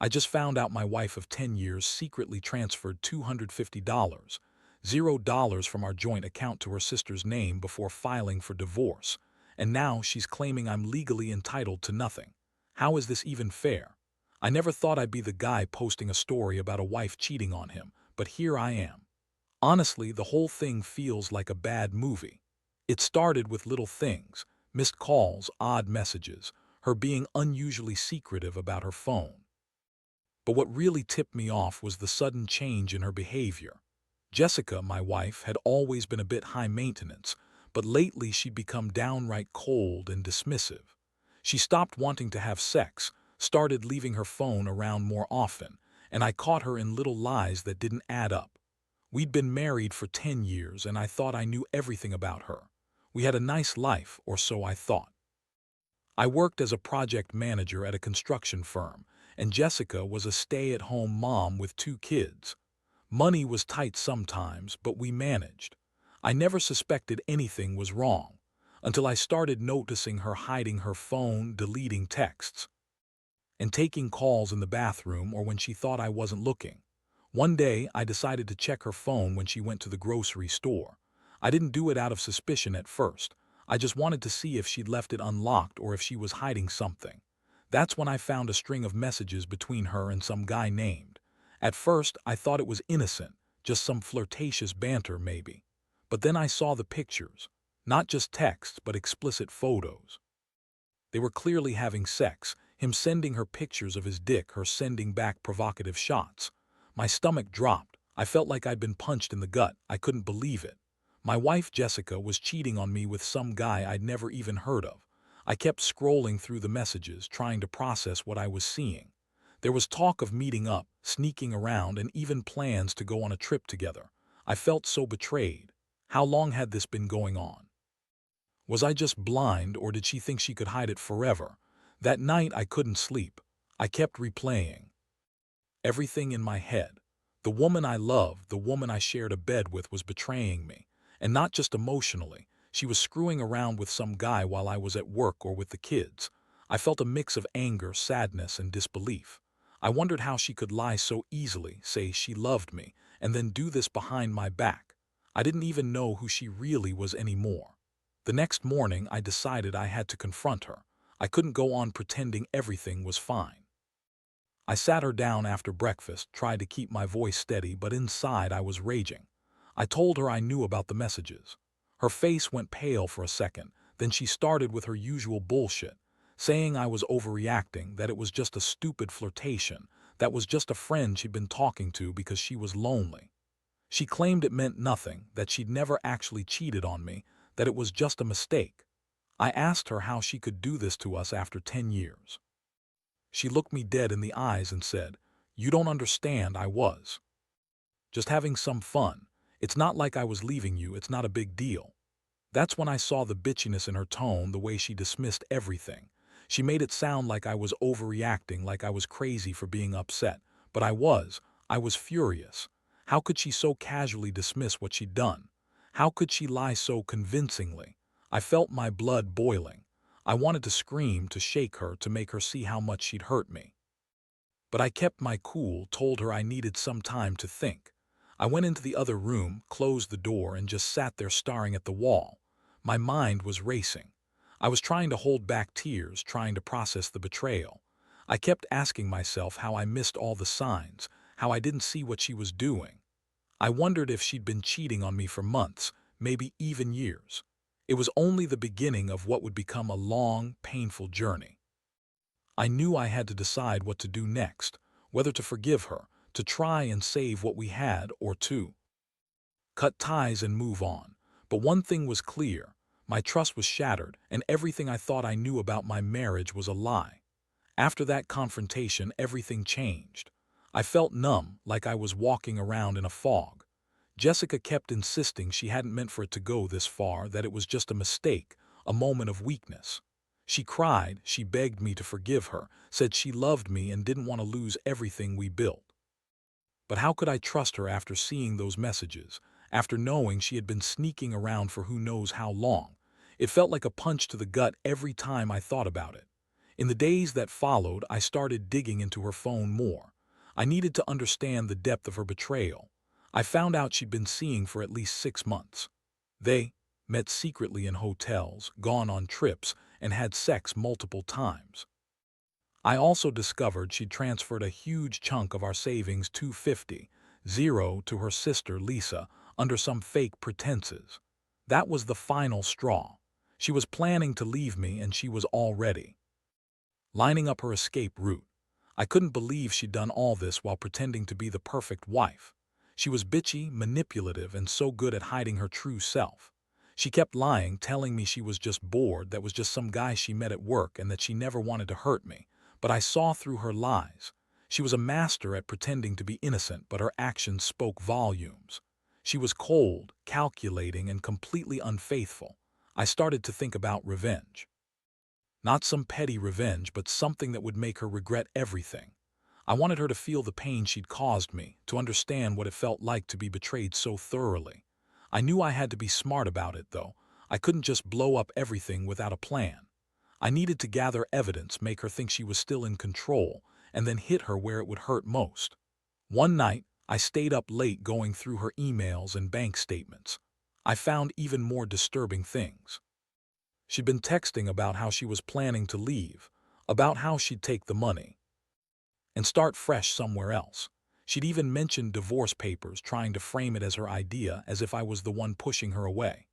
I just found out my wife of 10 years secretly transferred $250, $0 from our joint account to her sister's name before filing for divorce, and now she's claiming I'm legally entitled to nothing. How is this even fair? I never thought I'd be the guy posting a story about a wife cheating on him, but here I am. Honestly, the whole thing feels like a bad movie. It started with little things, missed calls, odd messages, her being unusually secretive about her phone. But what really tipped me off was the sudden change in her behavior. Jessica, my wife, had always been a bit high maintenance, but lately she'd become downright cold and dismissive. She stopped wanting to have sex, started leaving her phone around more often, and I caught her in little lies that didn't add up. We'd been married for 10 years, and I thought I knew everything about her. We had a nice life, or so I thought. I worked as a project manager at a construction firm, and Jessica was a stay-at-home mom with 2 kids. Money was tight sometimes, but we managed. I never suspected anything was wrong, until I started noticing her hiding her phone, deleting texts, and taking calls in the bathroom or when she thought I wasn't looking. One day, I decided to check her phone when she went to the grocery store. I didn't do it out of suspicion at first. I just wanted to see if she'd left it unlocked or if she was hiding something. That's when I found a string of messages between her and some guy named. At first, I thought it was innocent, just some flirtatious banter maybe. But then I saw the pictures. Not just texts, but explicit photos. They were clearly having sex, him sending her pictures of his dick, her sending back provocative shots. My stomach dropped. I felt like I'd been punched in the gut. I couldn't believe it. My wife Jessica was cheating on me with some guy I'd never even heard of. I kept scrolling through the messages, trying to process what I was seeing. There was talk of meeting up, sneaking around, and even plans to go on a trip together. I felt so betrayed. How long had this been going on? Was I just blind, or did she think she could hide it forever? That night I couldn't sleep. I kept replaying everything in my head. The woman I loved, the woman I shared a bed with, was betraying me. And not just emotionally. She was screwing around with some guy while I was at work or with the kids. I felt a mix of anger, sadness, and disbelief. I wondered how she could lie so easily, say she loved me, and then do this behind my back. I didn't even know who she really was anymore. The next morning, I decided I had to confront her. I couldn't go on pretending everything was fine. I sat her down after breakfast, tried to keep my voice steady, but inside I was raging. I told her I knew about the messages. Her face went pale for a second, then she started with her usual bullshit, saying I was overreacting, that it was just a stupid flirtation, that was just a friend she'd been talking to because she was lonely. She claimed it meant nothing, that she'd never actually cheated on me, that it was just a mistake. I asked her how she could do this to us after 10 years. She looked me dead in the eyes and said, "You don't understand, I was just having some fun. It's not like I was leaving you, it's not a big deal." That's when I saw the bitchiness in her tone, the way she dismissed everything. She made it sound like I was overreacting, like I was crazy for being upset. But I was furious. How could she so casually dismiss what she'd done? How could she lie so convincingly? I felt my blood boiling. I wanted to scream, to shake her, to make her see how much she'd hurt me. But I kept my cool, told her I needed some time to think. I went into the other room, closed the door, and just sat there staring at the wall. My mind was racing. I was trying to hold back tears, trying to process the betrayal. I kept asking myself how I missed all the signs, how I didn't see what she was doing. I wondered if she'd been cheating on me for months, maybe even years. It was only the beginning of what would become a long, painful journey. I knew I had to decide what to do next, whether to forgive her, to try and save what we had, or to cut ties and move on. But one thing was clear. My trust was shattered, and everything I thought I knew about my marriage was a lie. After that confrontation, everything changed. I felt numb, like I was walking around in a fog. Jessica kept insisting she hadn't meant for it to go this far, that it was just a mistake, a moment of weakness. She cried, she begged me to forgive her, said she loved me and didn't want to lose everything we built. But how could I trust her after seeing those messages, after knowing she had been sneaking around for who knows how long? It felt like a punch to the gut every time I thought about it. In the days that followed, I started digging into her phone more. I needed to understand the depth of her betrayal. I found out she'd been seeing for at least 6 months. They met secretly in hotels, gone on trips, and had sex multiple times. I also discovered she'd transferred a huge chunk of our savings, 250,000, to her sister Lisa under some fake pretenses. That was the final straw. She was planning to leave me, and she was already lining up her escape route. I couldn't believe she'd done all this while pretending to be the perfect wife. She was bitchy, manipulative, and so good at hiding her true self. She kept lying, telling me she was just bored, that was just some guy she met at work, and that she never wanted to hurt me. But I saw through her lies. She was a master at pretending to be innocent, but her actions spoke volumes. She was cold, calculating, and completely unfaithful. I started to think about revenge. Not some petty revenge, but something that would make her regret everything. I wanted her to feel the pain she'd caused me, to understand what it felt like to be betrayed so thoroughly. I knew I had to be smart about it, though. I couldn't just blow up everything without a plan. I needed to gather evidence, make her think she was still in control, and then hit her where it would hurt most. One night, I stayed up late going through her emails and bank statements. I found even more disturbing things. She'd been texting about how she was planning to leave, about how she'd take the money and start fresh somewhere else. She'd even mentioned divorce papers, trying to frame it as her idea, as if I was the one pushing her away.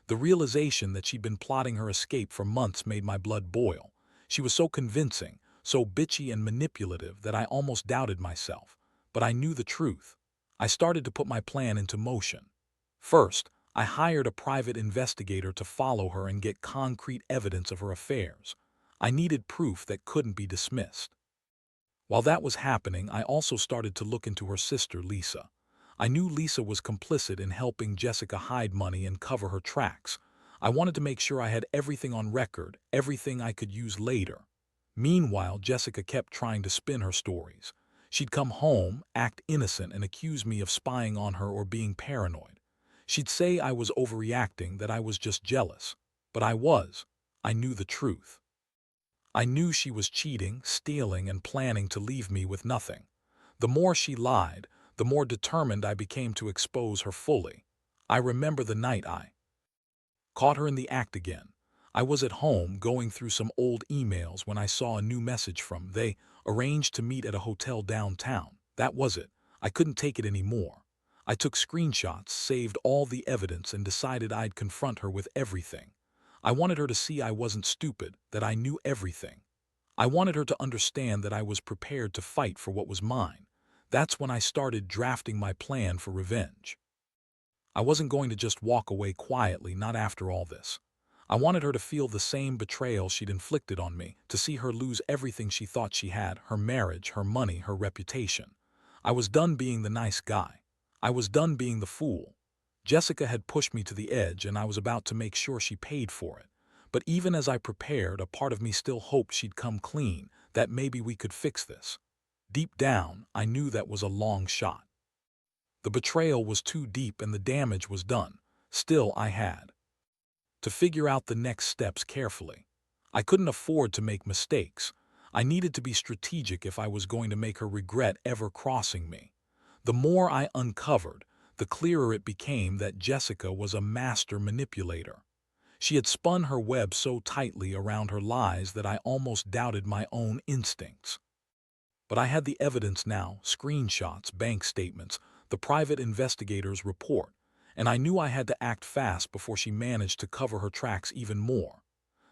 The realization that she'd been plotting her escape for months made my blood boil. She was so convincing, so bitchy and manipulative that I almost doubted myself. But I knew the truth. I started to put my plan into motion. First, I hired a private investigator to follow her and get concrete evidence of her affairs. I needed proof that couldn't be dismissed. While that was happening, I also started to look into her sister, Lisa. I knew Lisa was complicit in helping Jessica hide money and cover her tracks. I wanted to make sure I had everything on record, everything I could use later. Meanwhile, Jessica kept trying to spin her stories. She'd come home, act innocent, and accuse me of spying on her or being paranoid. She'd say I was overreacting, that I was just jealous. But I was. I knew the truth. I knew she was cheating, stealing, and planning to leave me with nothing. The more she lied, the more determined I became to expose her fully. I remember the night I caught her in the act again. I was at home going through some old emails when I saw a new message from they arranged to meet at a hotel downtown. That was it. I couldn't take it anymore. I took screenshots, saved all the evidence, and decided I'd confront her with everything. I wanted her to see I wasn't stupid, that I knew everything. I wanted her to understand that I was prepared to fight for what was mine. That's when I started drafting my plan for revenge. I wasn't going to just walk away quietly, not after all this. I wanted her to feel the same betrayal she'd inflicted on me, to see her lose everything she thought she had, her marriage, her money, her reputation. I was done being the nice guy. I was done being the fool. Jessica had pushed me to the edge, and I was about to make sure she paid for it. But even as I prepared, a part of me still hoped she'd come clean, that maybe we could fix this. Deep down, I knew that was a long shot. The betrayal was too deep and the damage was done. Still, I had to figure out the next steps carefully. I couldn't afford to make mistakes. I needed to be strategic if I was going to make her regret ever crossing me. The more I uncovered, the clearer it became that Jessica was a master manipulator. She had spun her web so tightly around her lies that I almost doubted my own instincts. But I had the evidence now, screenshots, bank statements, the private investigator's report, and I knew I had to act fast before she managed to cover her tracks even more.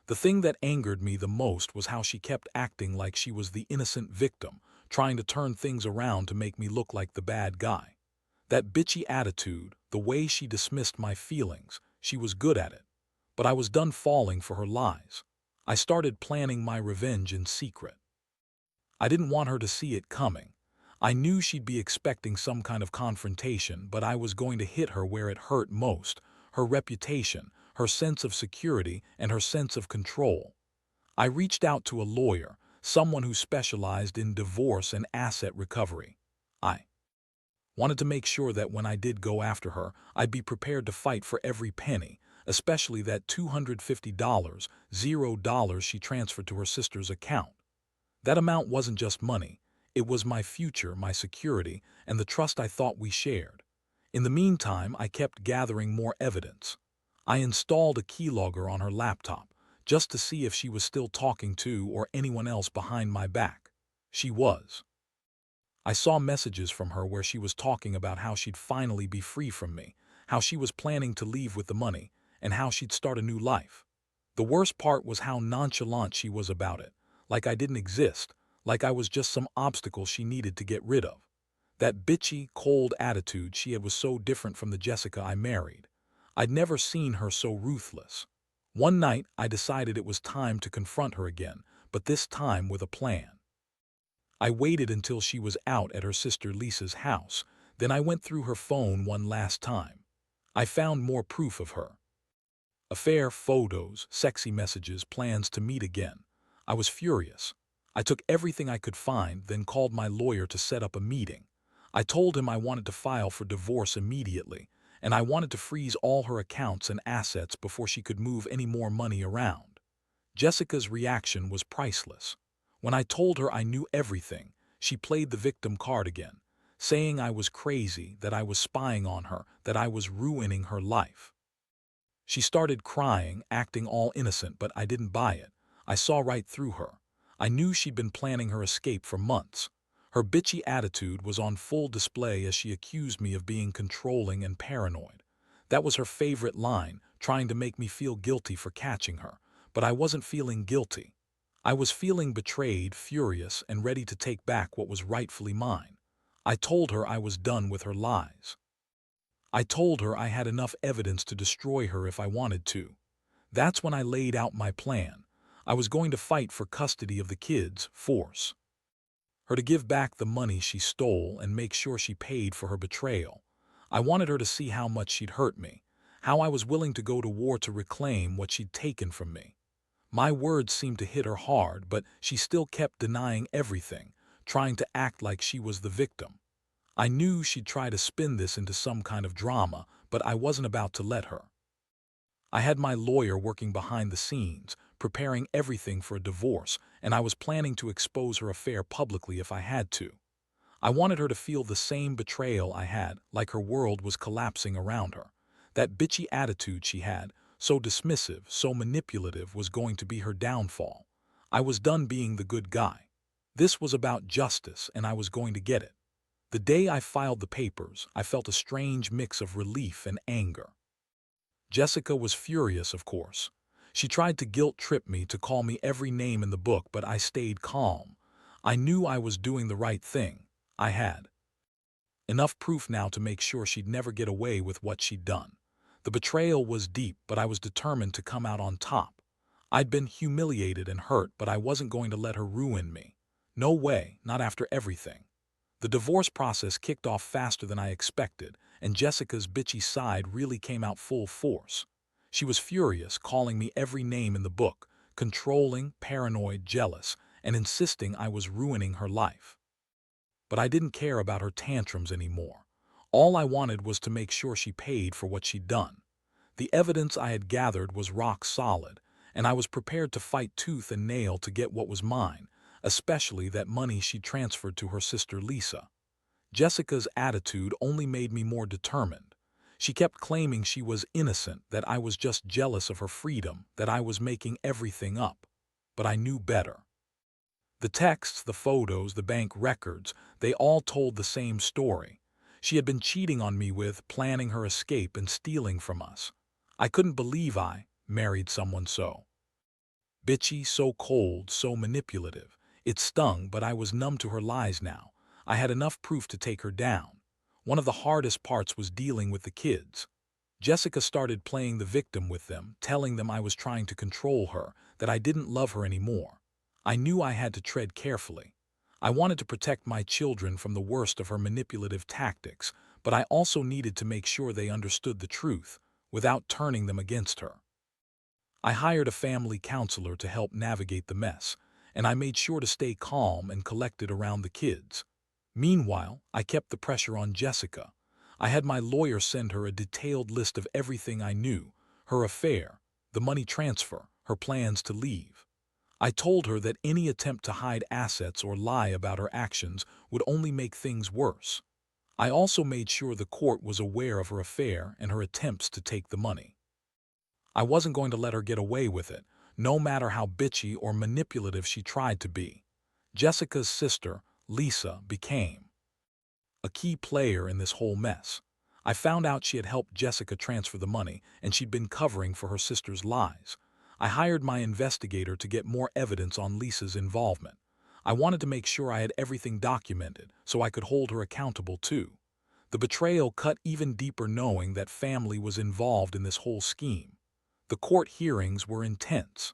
The thing that angered me the most was how she kept acting like she was the innocent victim, trying to turn things around to make me look like the bad guy. That bitchy attitude, the way she dismissed my feelings, she was good at it. But I was done falling for her lies. I started planning my revenge in secret. I didn't want her to see it coming. I knew she'd be expecting some kind of confrontation, but I was going to hit her where it hurt most, her reputation, her sense of security, and her sense of control. I reached out to a lawyer, someone who specialized in divorce and asset recovery. I wanted to make sure that when I did go after her, I'd be prepared to fight for every penny, especially that $250, $0 she transferred to her sister's account. That amount wasn't just money. It was my future, my security, and the trust I thought we shared. In the meantime, I kept gathering more evidence. I installed a keylogger on her laptop, just to see if she was still talking to or anyone else behind my back. She was. I saw messages from her where she was talking about how she'd finally be free from me, how she was planning to leave with the money, and how she'd start a new life. The worst part was how nonchalant she was about it, like I didn't exist, like I was just some obstacle she needed to get rid of. That bitchy, cold attitude she had was so different from the Jessica I married. I'd never seen her so ruthless. One night, I decided it was time to confront her again, but this time with a plan. I waited until she was out at her sister Lisa's house, then I went through her phone one last time. I found more proof of her. Affair photos, sexy messages, plans to meet again. I was furious. I took everything I could find, then called my lawyer to set up a meeting. I told him I wanted to file for divorce immediately, and I wanted to freeze all her accounts and assets before she could move any more money around. Jessica's reaction was priceless. When I told her I knew everything, she played the victim card again, saying I was crazy, that I was spying on her, that I was ruining her life. She started crying, acting all innocent, but I didn't buy it. I saw right through her. I knew she'd been planning her escape for months. Her bitchy attitude was on full display as she accused me of being controlling and paranoid. That was her favorite line, trying to make me feel guilty for catching her. But I wasn't feeling guilty. I was feeling betrayed, furious, and ready to take back what was rightfully mine. I told her I was done with her lies. I told her I had enough evidence to destroy her if I wanted to. That's when I laid out my plan. I was going to fight for custody of the kids, force her to give back the money she stole and make sure she paid for her betrayal. I wanted her to see how much she'd hurt me, how I was willing to go to war to reclaim what she'd taken from me. My words seemed to hit her hard, but she still kept denying everything, trying to act like she was the victim. I knew she'd try to spin this into some kind of drama, but I wasn't about to let her. I had my lawyer working behind the scenes, preparing everything for a divorce, and I was planning to expose her affair publicly if I had to. I wanted her to feel the same betrayal I had, like her world was collapsing around her. That bitchy attitude she had, so dismissive, so manipulative, was going to be her downfall. I was done being the good guy. This was about justice, and I was going to get it. The day I filed the papers, I felt a strange mix of relief and anger. Jessica was furious, of course. She tried to guilt-trip me, to call me every name in the book, but I stayed calm. I knew I was doing the right thing. I had enough proof now to make sure she'd never get away with what she'd done. The betrayal was deep, but I was determined to come out on top. I'd been humiliated and hurt, but I wasn't going to let her ruin me. No way, not after everything. The divorce process kicked off faster than I expected, and Jessica's bitchy side really came out full force. She was furious, calling me every name in the book, controlling, paranoid, jealous, and insisting I was ruining her life. But I didn't care about her tantrums anymore. All I wanted was to make sure she paid for what she'd done. The evidence I had gathered was rock solid, and I was prepared to fight tooth and nail to get what was mine, especially that money she transferred to her sister Lisa. Jessica's attitude only made me more determined. She kept claiming she was innocent, that I was just jealous of her freedom, that I was making everything up. But I knew better. The texts, the photos, the bank records, they all told the same story. She had been cheating on me with, planning her escape and stealing from us. I couldn't believe I married someone so bitchy, so cold, so manipulative. It stung, but I was numb to her lies now. I had enough proof to take her down. One of the hardest parts was dealing with the kids. Jessica started playing the victim with them, telling them I was trying to control her, that I didn't love her anymore. I knew I had to tread carefully. I wanted to protect my children from the worst of her manipulative tactics, but I also needed to make sure they understood the truth, without turning them against her. I hired a family counselor to help navigate the mess, and I made sure to stay calm and collected around the kids. Meanwhile, I kept the pressure on Jessica. I had my lawyer send her a detailed list of everything I knew, her affair, the money transfer, her plans to leave. I told her that any attempt to hide assets or lie about her actions would only make things worse. I also made sure the court was aware of her affair and her attempts to take the money. I wasn't going to let her get away with it, no matter how bitchy or manipulative she tried to be. Jessica's sister, Lisa, became a key player in this whole mess. I found out she had helped Jessica transfer the money, and she'd been covering for her sister's lies. I hired my investigator to get more evidence on Lisa's involvement. I wanted to make sure I had everything documented so I could hold her accountable too. The betrayal cut even deeper knowing that family was involved in this whole scheme. The court hearings were intense.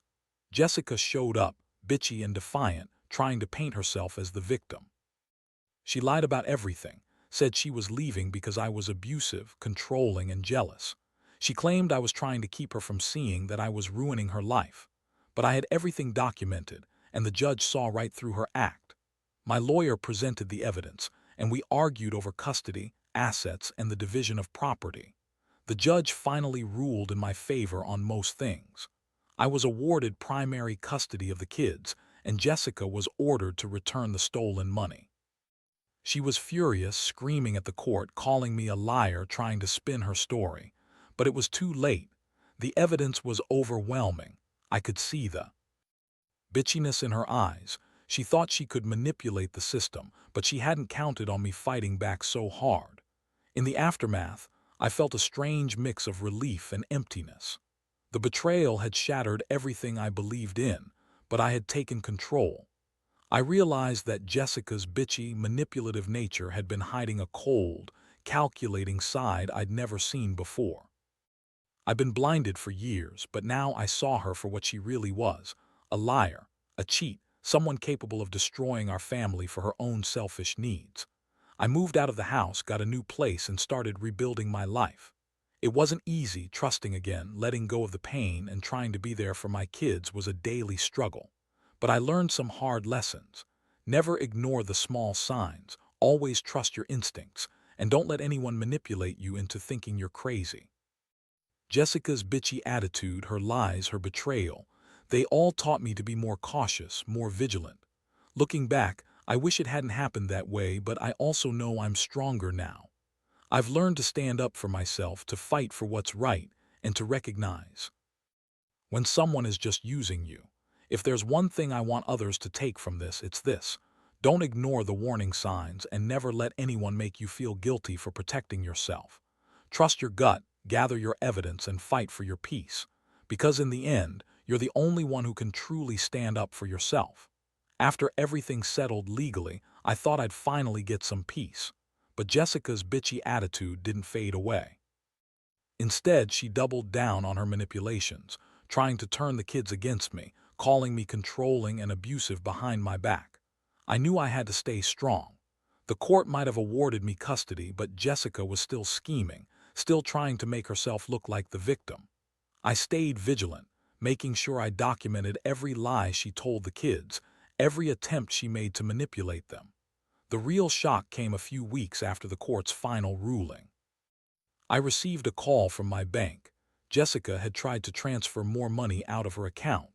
Jessica showed up, bitchy and defiant, trying to paint herself as the victim. She lied about everything, said she was leaving because I was abusive, controlling, and jealous. She claimed I was trying to keep her from seeing that I was ruining her life. But I had everything documented, and the judge saw right through her act. My lawyer presented the evidence, and we argued over custody, assets, and the division of property. The judge finally ruled in my favor on most things. I was awarded primary custody of the kids, and Jessica was ordered to return the stolen money. She was furious, screaming at the court, calling me a liar, trying to spin her story. But it was too late. The evidence was overwhelming. I could see the bitchiness in her eyes. She thought she could manipulate the system, but she hadn't counted on me fighting back so hard. In the aftermath, I felt a strange mix of relief and emptiness. The betrayal had shattered everything I believed in, but I had taken control. I realized that Jessica's bitchy, manipulative nature had been hiding a cold, calculating side I'd never seen before. I'd been blinded for years, but now I saw her for what she really was, a liar, a cheat, someone capable of destroying our family for her own selfish needs. I moved out of the house, got a new place, and started rebuilding my life. It wasn't easy, trusting again, letting go of the pain, and trying to be there for my kids was a daily struggle. But I learned some hard lessons. Never ignore the small signs, always trust your instincts, and don't let anyone manipulate you into thinking you're crazy. Jessica's bitchy attitude, her lies, her betrayal, they all taught me to be more cautious, more vigilant. Looking back, I wish it hadn't happened that way, but I also know I'm stronger now. I've learned to stand up for myself, to fight for what's right, and to recognize when someone is just using you. If there's one thing I want others to take from this, it's this. Don't ignore the warning signs and never let anyone make you feel guilty for protecting yourself. Trust your gut, gather your evidence, and fight for your peace. Because in the end, you're the only one who can truly stand up for yourself. After everything settled legally, I thought I'd finally get some peace. But Jessica's bitchy attitude didn't fade away. Instead, she doubled down on her manipulations, trying to turn the kids against me, calling me controlling and abusive behind my back. I knew I had to stay strong. The court might have awarded me custody, but Jessica was still scheming, still trying to make herself look like the victim. I stayed vigilant, making sure I documented every lie she told the kids, every attempt she made to manipulate them. The real shock came a few weeks after the court's final ruling. I received a call from my bank. Jessica had tried to transfer more money out of her account.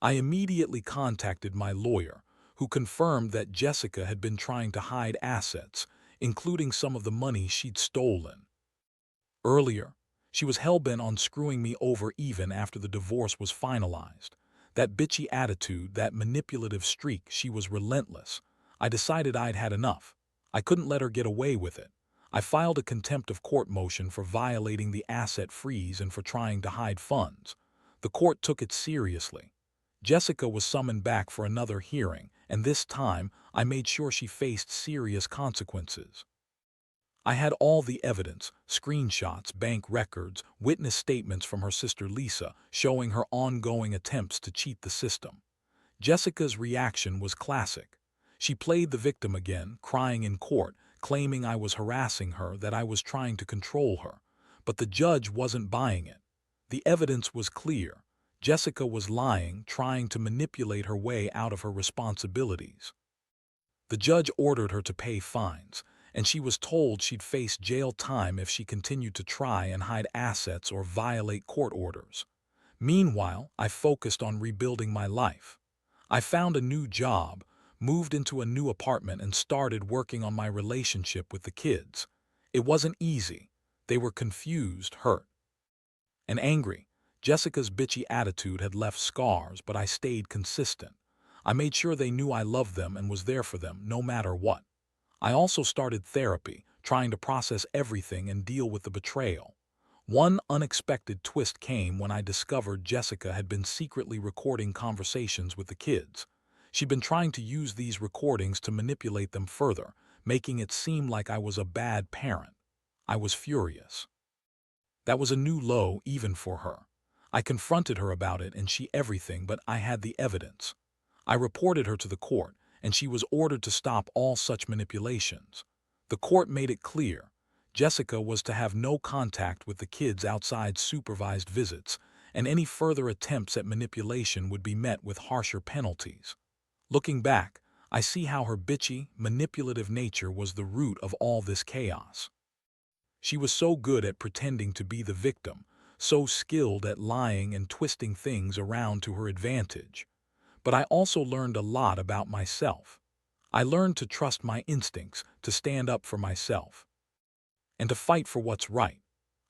I immediately contacted my lawyer, who confirmed that Jessica had been trying to hide assets, including some of the money she'd stolen. Earlier, she was hell-bent on screwing me over even after the divorce was finalized. That bitchy attitude, that manipulative streak, she was relentless. I decided I'd had enough. I couldn't let her get away with it. I filed a contempt of court motion for violating the asset freeze and for trying to hide funds. The court took it seriously. Jessica was summoned back for another hearing, and this time I made sure she faced serious consequences. I had all the evidence, screenshots, bank records, witness statements from her sister Lisa, showing her ongoing attempts to cheat the system. Jessica's reaction was classic. She played the victim again, crying in court, claiming I was harassing her, that I was trying to control her. But the judge wasn't buying it. The evidence was clear. Jessica was lying, trying to manipulate her way out of her responsibilities. The judge ordered her to pay fines, and she was told she'd face jail time if she continued to try and hide assets or violate court orders. Meanwhile, I focused on rebuilding my life. I found a new job, moved into a new apartment, and started working on my relationship with the kids. It wasn't easy. They were confused, hurt, and angry. Jessica's bitchy attitude had left scars, but I stayed consistent. I made sure they knew I loved them and was there for them, no matter what. I also started therapy, trying to process everything and deal with the betrayal. One unexpected twist came when I discovered Jessica had been secretly recording conversations with the kids. She'd been trying to use these recordings to manipulate them further, making it seem like I was a bad parent. I was furious. That was a new low even for her. I confronted her about it and she everything, but I had the evidence. I reported her to the court, and she was ordered to stop all such manipulations. The court made it clear Jessica was to have no contact with the kids outside supervised visits, and any further attempts at manipulation would be met with harsher penalties. Looking back, I see how her bitchy, manipulative nature was the root of all this chaos. She was so good at pretending to be the victim, so skilled at lying and twisting things around to her advantage. But I also learned a lot about myself. I learned to trust my instincts, to stand up for myself, and to fight for what's right.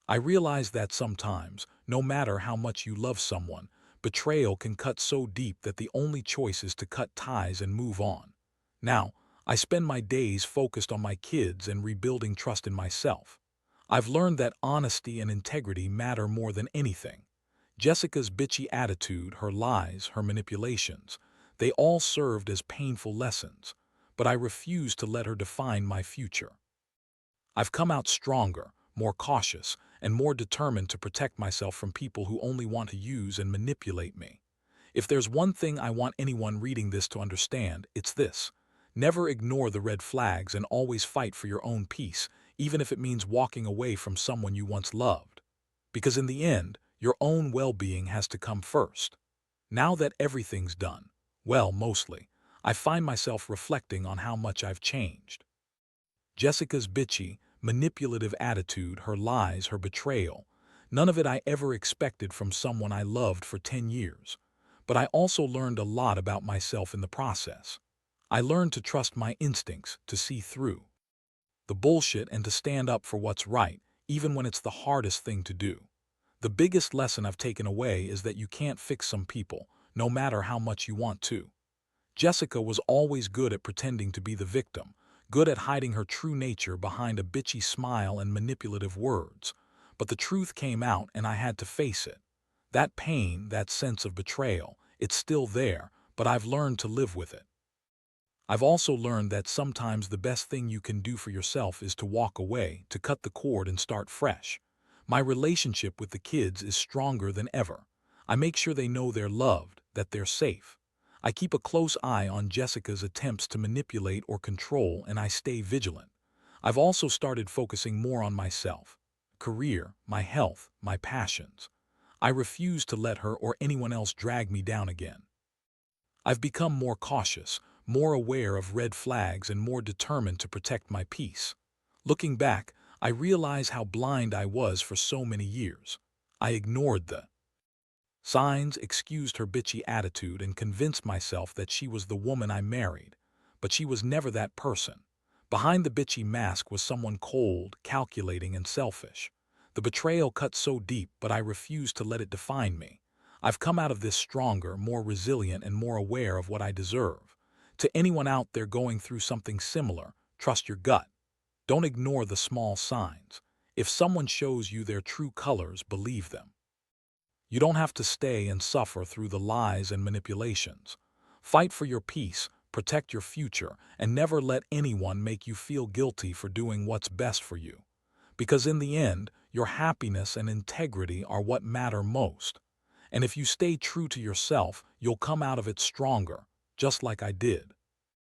I realized that sometimes, no matter how much you love someone, betrayal can cut so deep that the only choice is to cut ties and move on. Now, I spend my days focused on my kids and rebuilding trust in myself. I've learned that honesty and integrity matter more than anything. Jessica's bitchy attitude, her lies, her manipulations, they all served as painful lessons, but I refused to let her define my future. I've come out stronger, more cautious, and more determined to protect myself from people who only want to use and manipulate me. If there's one thing I want anyone reading this to understand, it's this. Never ignore the red flags and always fight for your own peace, even if it means walking away from someone you once loved. Because in the end, your own well-being has to come first. Now that everything's done, well, mostly, I find myself reflecting on how much I've changed. Jessica's bitchy, manipulative attitude, her lies, her betrayal, none of it I ever expected from someone I loved for 10 years. But I also learned a lot about myself in the process. I learned to trust my instincts, to see through the bullshit and to stand up for what's right, even when it's the hardest thing to do. The biggest lesson I've taken away is that you can't fix some people, no matter how much you want to. Jessica was always good at pretending to be the victim, good at hiding her true nature behind a bitchy smile and manipulative words. But the truth came out and I had to face it. That pain, that sense of betrayal, it's still there, but I've learned to live with it. I've also learned that sometimes the best thing you can do for yourself is to walk away, to cut the cord and start fresh. My relationship with the kids is stronger than ever. I make sure they know they're loved, that they're safe. I keep a close eye on Jessica's attempts to manipulate or control, and I stay vigilant. I've also started focusing more on myself, career, my health, my passions. I refuse to let her or anyone else drag me down again. I've become more cautious, more aware of red flags, and more determined to protect my peace. Looking back, I realize how blind I was for so many years. I ignored the signs, excused her bitchy attitude, and convinced myself that she was the woman I married. But she was never that person. Behind the bitchy mask was someone cold, calculating, and selfish. The betrayal cut so deep, but I refused to let it define me. I've come out of this stronger, more resilient, and more aware of what I deserve. To anyone out there going through something similar, trust your gut. Don't ignore the small signs. If someone shows you their true colors, believe them. You don't have to stay and suffer through the lies and manipulations. Fight for your peace, protect your future, and never let anyone make you feel guilty for doing what's best for you. Because in the end, your happiness and integrity are what matter most. And if you stay true to yourself, you'll come out of it stronger, just like I did.